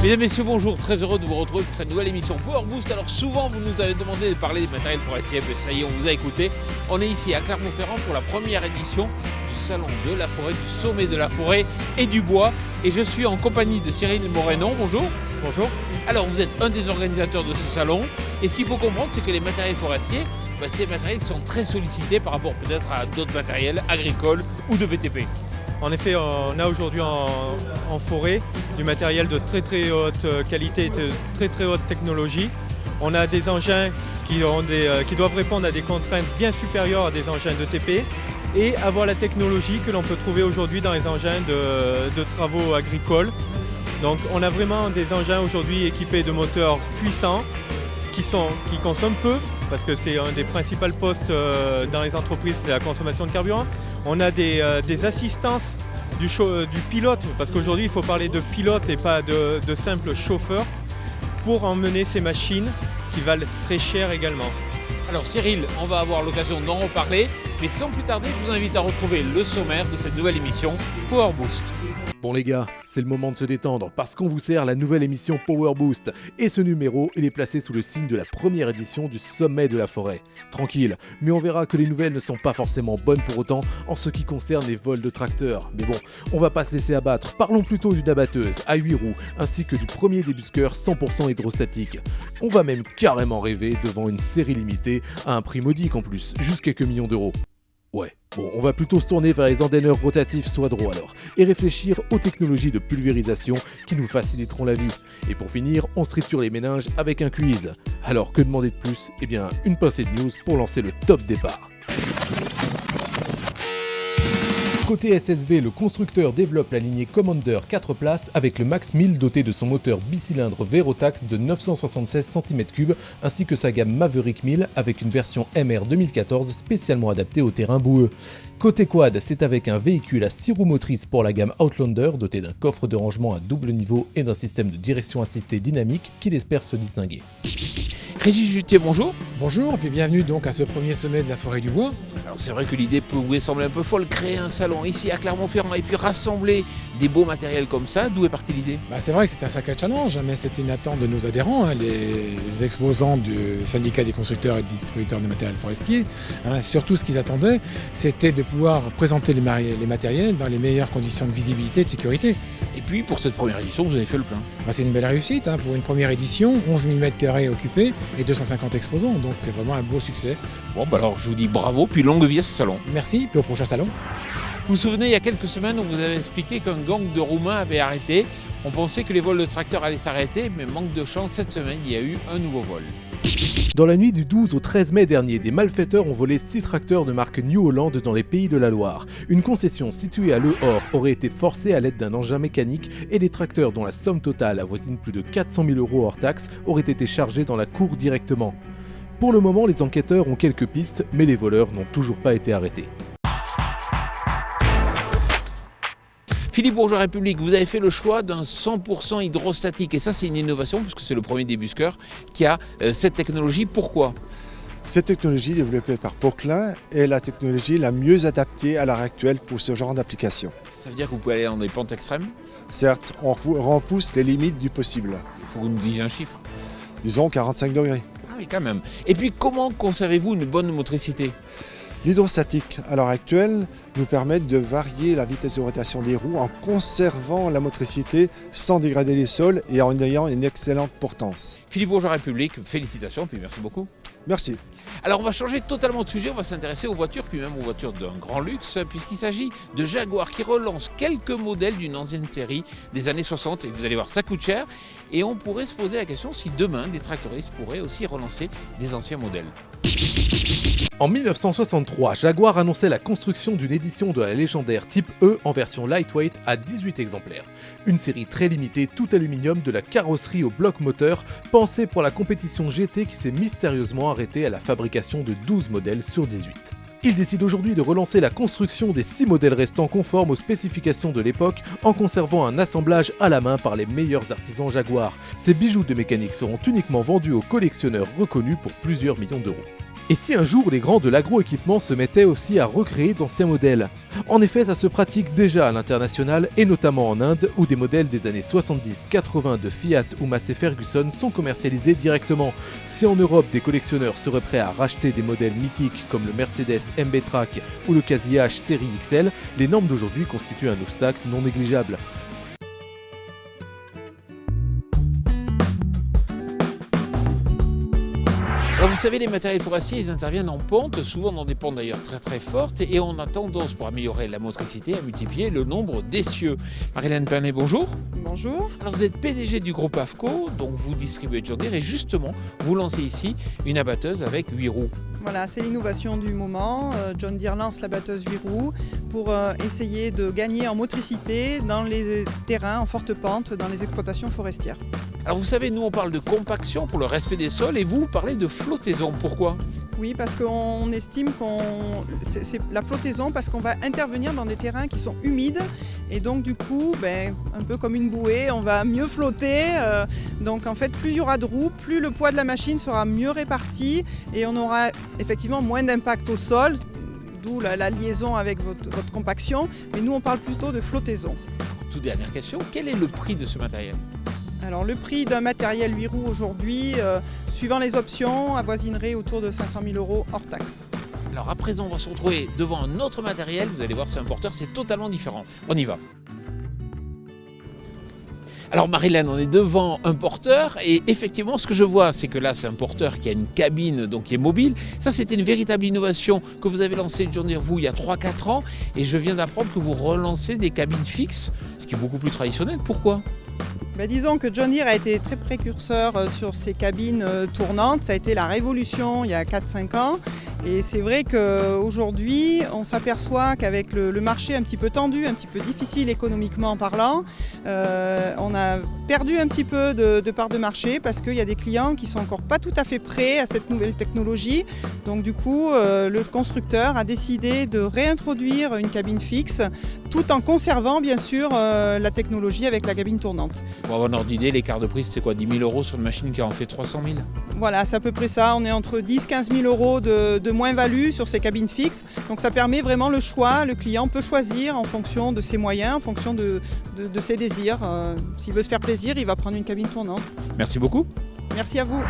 Mesdames, Messieurs, bonjour, très heureux de vous retrouver pour cette nouvelle émission Power Boost. Alors souvent vous nous avez demandé de parler des matériels forestiers, mais ça y est, on vous a écouté. On est ici à Clermont-Ferrand pour la première édition du Salon de la Forêt, du Sommet de la Forêt et du Bois. Et je suis en compagnie de Cyril Morénon, bonjour. Bonjour. Alors vous êtes un des organisateurs de ce salon, et ce qu'il faut comprendre, c'est que les matériels forestiers, ces matériels sont très sollicités par rapport peut-être à d'autres matériels agricoles ou de BTP. En effet, on a aujourd'hui en forêt du matériel de très très haute qualité et de très très haute technologie. On a des engins qui doivent répondre à des contraintes bien supérieures à des engins de TP et avoir la technologie que l'on peut trouver aujourd'hui dans les engins de travaux agricoles. Donc on a vraiment des engins aujourd'hui équipés de moteurs puissants qui consomment peu, parce que c'est un des principaux postes dans les entreprises, c'est la consommation de carburant. On a des assistances du pilote, parce qu'aujourd'hui il faut parler de pilote et pas de simple chauffeur, pour emmener ces machines qui valent très cher également. Alors Cyril, on va avoir l'occasion d'en reparler, mais sans plus tarder, je vous invite à retrouver le sommaire de cette nouvelle émission Power Boost. Bon les gars, c'est le moment de se détendre parce qu'on vous sert la nouvelle émission Power Boost. Et ce numéro, il est placé sous le signe de la première édition du Sommet de la Forêt. Tranquille, mais on verra que les nouvelles ne sont pas forcément bonnes pour autant en ce qui concerne les vols de tracteurs. Mais bon, on va pas se laisser abattre, parlons plutôt d'une abatteuse à 8 roues ainsi que du premier débusqueur 100% hydrostatique. On va même carrément rêver devant une série limitée à un prix modique en plus, juste quelques millions d'euros. Ouais, bon, on va plutôt se tourner vers les endaineurs rotatifs Soidro alors, et réfléchir aux technologies de pulvérisation qui nous faciliteront la vie. Et pour finir, on se triture les méninges avec un quiz. Alors que demander de plus ? Eh bien, une pincée de news pour lancer le top départ. Côté SSV, le constructeur développe la lignée Commander 4 places avec le Max 1000 doté de son moteur bicylindre Verotax de 976 cm3 ainsi que sa gamme Maverick 1000 avec une version MR 2014 spécialement adaptée au terrain boueux. Côté quad, c'est avec un véhicule à 6 roues motrices pour la gamme Outlander doté d'un coffre de rangement à double niveau et d'un système de direction assistée dynamique qu'il espère se distinguer. Régis Jutier, bonjour. Bonjour, et bienvenue donc à ce premier sommet de la forêt du bois. Alors c'est vrai que l'idée peut vous sembler un peu folle, créer un salon ici à Clermont-Ferrand et puis rassembler des beaux matériels comme ça, d'où est partie l'idée ? C'est vrai que c'est un sacré challenge, mais c'est une attente de nos adhérents, les exposants du syndicat des constructeurs et distributeurs de matériel forestier. Surtout ce qu'ils attendaient, c'était de pouvoir présenter les matériels dans les meilleures conditions de visibilité et de sécurité. Et puis pour cette première édition, vous avez fait le plein. C'est une belle réussite pour une première édition, 11 000 m² occupés et 250 exposants, donc c'est vraiment un beau succès. Bon alors je vous dis bravo, puis longue vie à ce salon. Merci, puis au prochain salon. Vous vous souvenez, il y a quelques semaines, on vous avait expliqué qu'un gang de Roumains avait arrêté. On pensait que les vols de tracteurs allaient s'arrêter, mais manque de chance, cette semaine, il y a eu un nouveau vol. Dans la nuit du 12 au 13 mai dernier, des malfaiteurs ont volé 6 tracteurs de marque New Holland dans les Pays de la Loire. Une concession située à Le Hors aurait été forcée à l'aide d'un engin mécanique et les tracteurs dont la somme totale avoisine plus de 400 000 € hors taxes auraient été chargés dans la cour directement. Pour le moment, les enquêteurs ont quelques pistes, mais les voleurs n'ont toujours pas été arrêtés. Philippe Bourgeois République, vous avez fait le choix d'un 100% hydrostatique et ça c'est une innovation puisque c'est le premier débusqueur qui a cette technologie. Pourquoi ? Cette technologie développée par Poquelin est la technologie la mieux adaptée à l'heure actuelle pour ce genre d'application. Ça veut dire que vous pouvez aller dans des pentes extrêmes ? Certes, on repousse les limites du possible. Il faut que vous nous disiez un chiffre. Disons 45 degrés. Ah oui, quand même. Et puis comment conservez-vous une bonne motricité ? L'hydrostatique, à l'heure actuelle, nous permet de varier la vitesse de rotation des roues en conservant la motricité sans dégrader les sols et en ayant une excellente portance. Philippe Bourgeois République, félicitations, puis merci beaucoup. Merci. Alors on va changer totalement de sujet, on va s'intéresser aux voitures, puis même aux voitures d'un grand luxe, puisqu'il s'agit de Jaguar qui relance quelques modèles d'une ancienne série des années 60, et vous allez voir, ça coûte cher, et on pourrait se poser la question si demain des tractoristes pourraient aussi relancer des anciens modèles. En 1963, Jaguar annonçait la construction d'une édition de la légendaire Type E en version lightweight à 18 exemplaires. Une série très limitée, tout aluminium, de la carrosserie au bloc moteur, pensée pour la compétition GT qui s'est mystérieusement arrêtée à la fabrication de 12 modèles sur 18. Il décide aujourd'hui de relancer la construction des 6 modèles restants conformes aux spécifications de l'époque en conservant un assemblage à la main par les meilleurs artisans Jaguar. Ces bijoux de mécanique seront uniquement vendus aux collectionneurs reconnus pour plusieurs millions d'euros. Et si un jour les grands de l'agroéquipement se mettaient aussi à recréer d'anciens modèles? En effet, ça se pratique déjà à l'international et notamment en Inde où des modèles des années 70-80 de Fiat ou Massey Ferguson sont commercialisés directement. Si en Europe des collectionneurs seraient prêts à racheter des modèles mythiques comme le Mercedes MB-Trac ou le Casillage série XL, les normes d'aujourd'hui constituent un obstacle non négligeable. Alors vous savez, les matériels forestiers, ils interviennent en pente, souvent dans des pentes d'ailleurs très très fortes, et on a tendance, pour améliorer la motricité, à multiplier le nombre d'essieux. Marie-Hélène Pernet, bonjour. Bonjour. Alors vous êtes PDG du groupe AFCO, donc vous distribuez John Deere, et justement, vous lancez ici une abatteuse avec 8 roues. Voilà, c'est l'innovation du moment. John Deere lance la batteuse 8 roues pour essayer de gagner en motricité dans les terrains en forte pente, dans les exploitations forestières. Alors vous savez, nous on parle de compaction pour le respect des sols, et vous parlez de flottaison. Pourquoi ? Oui, parce qu'on estime c'est la flottaison parce qu'on va intervenir dans des terrains qui sont humides et donc du coup, un peu comme une bouée, on va mieux flotter. Donc en fait, plus il y aura de roues, plus le poids de la machine sera mieux réparti et on aura effectivement moins d'impact au sol, d'où la liaison avec votre compaction. Mais nous, on parle plutôt de flottaison. Toute dernière question, quel est le prix de ce matériel ? Alors le prix d'un matériel 8 roues aujourd'hui, suivant les options, avoisinerait autour de 500 000 € hors taxe. Alors à présent, on va se retrouver devant un autre matériel. Vous allez voir, c'est un porteur, c'est totalement différent. On y va. Alors Marie-Hélène, on est devant un porteur et effectivement ce que je vois c'est que là c'est un porteur qui a une cabine donc qui est mobile. Ça c'était une véritable innovation que vous avez lancée John Deere vous il y a 3-4 ans et je viens d'apprendre que vous relancez des cabines fixes, ce qui est beaucoup plus traditionnel. Pourquoi ? Disons que John Deere a été très précurseur sur ces cabines tournantes. Ça a été la révolution il y a 4-5 ans. Et c'est vrai qu'aujourd'hui, on s'aperçoit qu'avec le marché un petit peu tendu, un petit peu difficile économiquement parlant, on a perdu un petit peu de part de marché parce qu'il y a des clients qui sont encore pas tout à fait prêts à cette nouvelle technologie. Donc du coup, le constructeur a décidé de réintroduire une cabine fixe tout en conservant bien sûr la technologie avec la cabine tournante. Pour avoir un ordre d'idée, l'écart de prix c'est quoi, 10 000 € sur une machine qui en fait 300 000 ? Voilà, c'est à peu près ça. On est entre 10-15 000 € de moins-value sur ces cabines fixes. Donc ça permet vraiment le choix. Le client peut choisir en fonction de ses moyens, en fonction de ses désirs. S'il veut se faire plaisir, il va prendre une cabine tournante. Merci beaucoup. Merci à vous.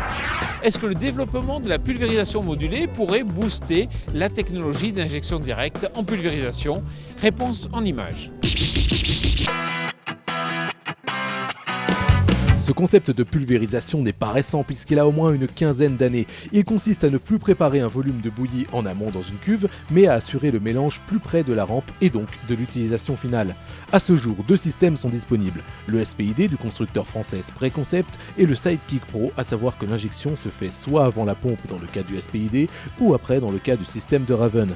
Est-ce que le développement de la pulvérisation modulée pourrait booster la technologie d'injection directe en pulvérisation ? Réponse en images. Ce concept de pulvérisation n'est pas récent puisqu'il a au moins une quinzaine d'années. Il consiste à ne plus préparer un volume de bouillie en amont dans une cuve, mais à assurer le mélange plus près de la rampe et donc de l'utilisation finale. À ce jour, 2 systèmes sont disponibles, le SPID du constructeur français Spray Concept et le Sidekick Pro, à savoir que l'injection se fait soit avant la pompe dans le cas du SPID ou après dans le cas du système de Raven.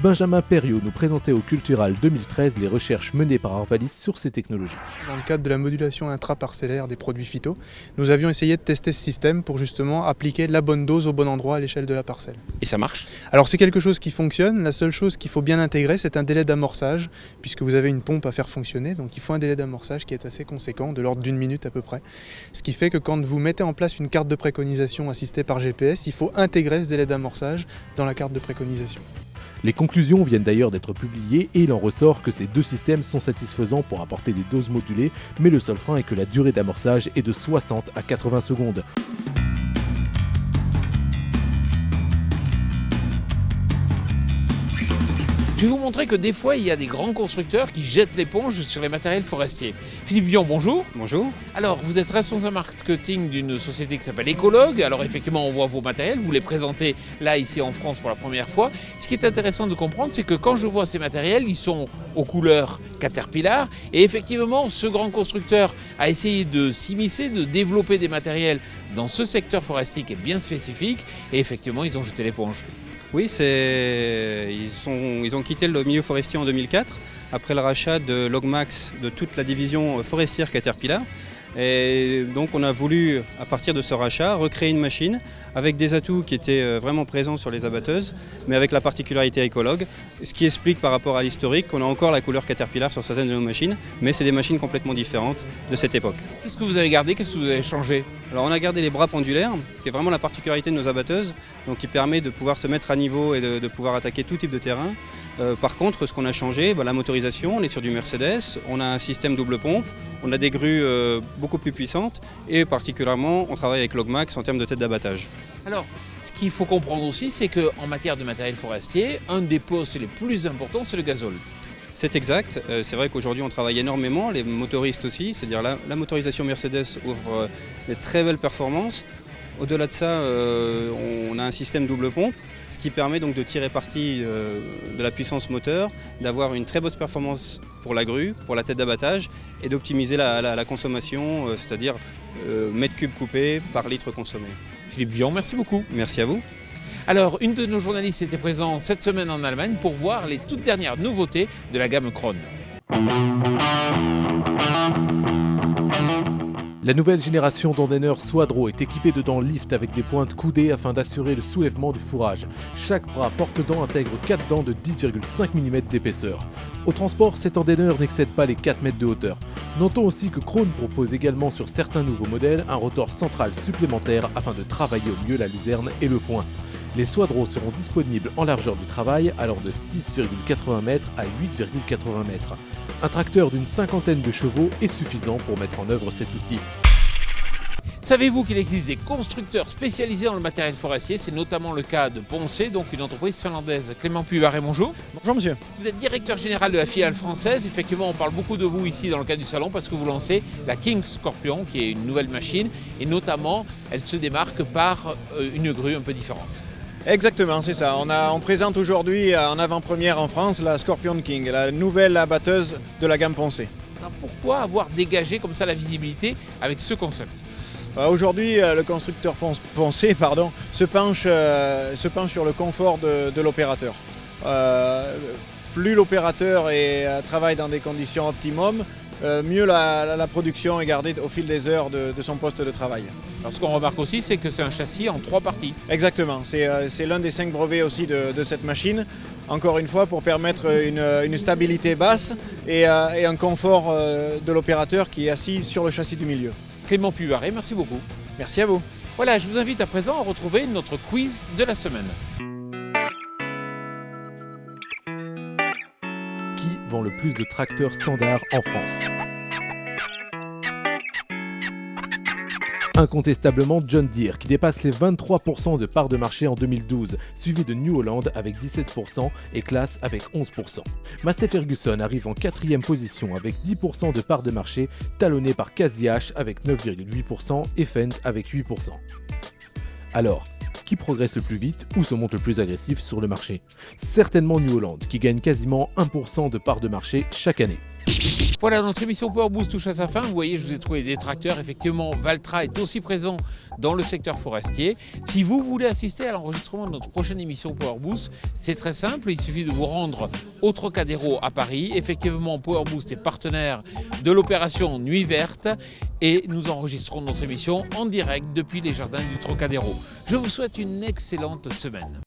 Benjamin Perriot nous présentait au Cultural 2013 les recherches menées par Arvalis sur ces technologies. Dans le cadre de la modulation intraparcellaire des produits phyto, nous avions essayé de tester ce système pour justement appliquer la bonne dose au bon endroit à l'échelle de la parcelle. Et ça marche ? Alors c'est quelque chose qui fonctionne, la seule chose qu'il faut bien intégrer c'est un délai d'amorçage, puisque vous avez une pompe à faire fonctionner, donc il faut un délai d'amorçage qui est assez conséquent, de l'ordre d'1 minute à peu près. Ce qui fait que quand vous mettez en place une carte de préconisation assistée par GPS, il faut intégrer ce délai d'amorçage dans la carte de préconisation. Les conclusions viennent d'ailleurs d'être publiées et il en ressort que ces 2 systèmes sont satisfaisants pour apporter des doses modulées, mais le seul frein est que la durée d'amorçage est de 60 à 80 secondes. Je vais vous montrer que des fois, il y a des grands constructeurs qui jettent l'éponge sur les matériels forestiers. Philippe Vion, bonjour. Bonjour. Alors, vous êtes responsable marketing d'une société qui s'appelle Ecologue. Alors, effectivement, on voit vos matériels. Vous les présentez là, ici en France pour la première fois. Ce qui est intéressant de comprendre, c'est que quand je vois ces matériels, ils sont aux couleurs Caterpillar. Et effectivement, ce grand constructeur a essayé de s'immiscer, de développer des matériels dans ce secteur forestier qui est bien spécifique. Et effectivement, ils ont jeté l'éponge. Oui, ils ont quitté le milieu forestier en 2004, après le rachat de Logmax de toute la division forestière Caterpillar. Et donc on a voulu, à partir de ce rachat, recréer une machine avec des atouts qui étaient vraiment présents sur les abatteuses, mais avec la particularité écologue, ce qui explique par rapport à l'historique qu'on a encore la couleur Caterpillar sur certaines de nos machines, mais c'est des machines complètement différentes de cette époque. Qu'est-ce que vous avez gardé? Qu'est-ce que vous avez changé? Alors on a gardé les bras pendulaires, c'est vraiment la particularité de nos abatteuses, donc qui permet de pouvoir se mettre à niveau et de pouvoir attaquer tout type de terrain. Par contre, ce qu'on a changé, la motorisation, on est sur du Mercedes, on a un système double pompe, on a des grues beaucoup plus puissantes et particulièrement on travaille avec Logmax en termes de tête d'abattage. Alors, ce qu'il faut comprendre aussi, c'est qu'en matière de matériel forestier, un des postes les plus importants, c'est le gazole. C'est exact, c'est vrai qu'aujourd'hui on travaille énormément, les motoristes aussi, c'est-à-dire la motorisation Mercedes offre des très belles performances. Au-delà de ça, on a un système double pompe, ce qui permet donc de tirer parti de la puissance moteur, d'avoir une très bonne performance pour la grue, pour la tête d'abattage et d'optimiser la consommation, c'est-à-dire mètre cube coupé par litre consommé. Philippe Vion, merci beaucoup. Merci à vous. Alors, une de nos journalistes était présente cette semaine en Allemagne pour voir les toutes dernières nouveautés de la gamme Krone. La nouvelle génération d'Andener Suadro est équipée de dents lift avec des pointes coudées afin d'assurer le soulèvement du fourrage. Chaque bras porte-dents intègre 4 dents de 10,5 mm d'épaisseur. Au transport, cet Andener n'excède pas les 4 mètres de hauteur. Notons aussi que Krone propose également sur certains nouveaux modèles un rotor central supplémentaire afin de travailler au mieux la luzerne et le foin. Les Suadro seront disponibles en largeur du travail allant de 6,80 m à 8,80 m. Un tracteur d'une cinquantaine de chevaux est suffisant pour mettre en œuvre cet outil. Savez-vous qu'il existe des constructeurs spécialisés dans le matériel forestier? C'est notamment le cas de Ponce, donc une entreprise finlandaise. Clément Puivaré, bonjour. Bonjour monsieur. Vous êtes directeur général de la filiale française. Effectivement, on parle beaucoup de vous ici dans le cadre du salon parce que vous lancez la King Scorpion, qui est une nouvelle machine. Et notamment, elle se démarque par une grue un peu différente. Exactement, c'est ça. On présente aujourd'hui en avant-première en France la Scorpion King, la nouvelle abatteuse de la gamme Ponce. Alors pourquoi avoir dégagé comme ça la visibilité avec ce concept? Aujourd'hui, le constructeur Ponce se penche sur le confort de l'opérateur. Plus l'opérateur travaille dans des conditions optimum, mieux la production est gardée au fil des heures de son poste de travail. Alors ce qu'on remarque aussi, c'est que c'est un châssis en 3 parties. Exactement, c'est l'un des 5 brevets aussi de cette machine. Encore une fois, pour permettre une stabilité basse et un confort de l'opérateur qui est assis sur le châssis du milieu. Clément Puivaré, merci beaucoup. Merci à vous. Voilà, je vous invite à présent à retrouver notre quiz de la semaine. Qui vend le plus de tracteurs standards en France? Incontestablement John Deere qui dépasse les 23% de part de marché en 2012, suivi de New Holland avec 17% et Claas avec 11%. Massey Ferguson arrive en 4e position avec 10% de part de marché, talonné par Casiach avec 9,8% et Fendt avec 8%. Alors, qui progresse le plus vite ou se montre le plus agressif sur le marché? Certainement New Holland qui gagne quasiment 1% de part de marché chaque année. Voilà, notre émission Power Boost touche à sa fin. Vous voyez, je vous ai trouvé des tracteurs. Effectivement, Valtra est aussi présent dans le secteur forestier. Si vous voulez assister à l'enregistrement de notre prochaine émission Power Boost, c'est très simple. Il suffit de vous rendre au Trocadéro à Paris. Effectivement, Power Boost est partenaire de l'opération Nuit Verte et nous enregistrons notre émission en direct depuis les jardins du Trocadéro. Je vous souhaite une excellente semaine.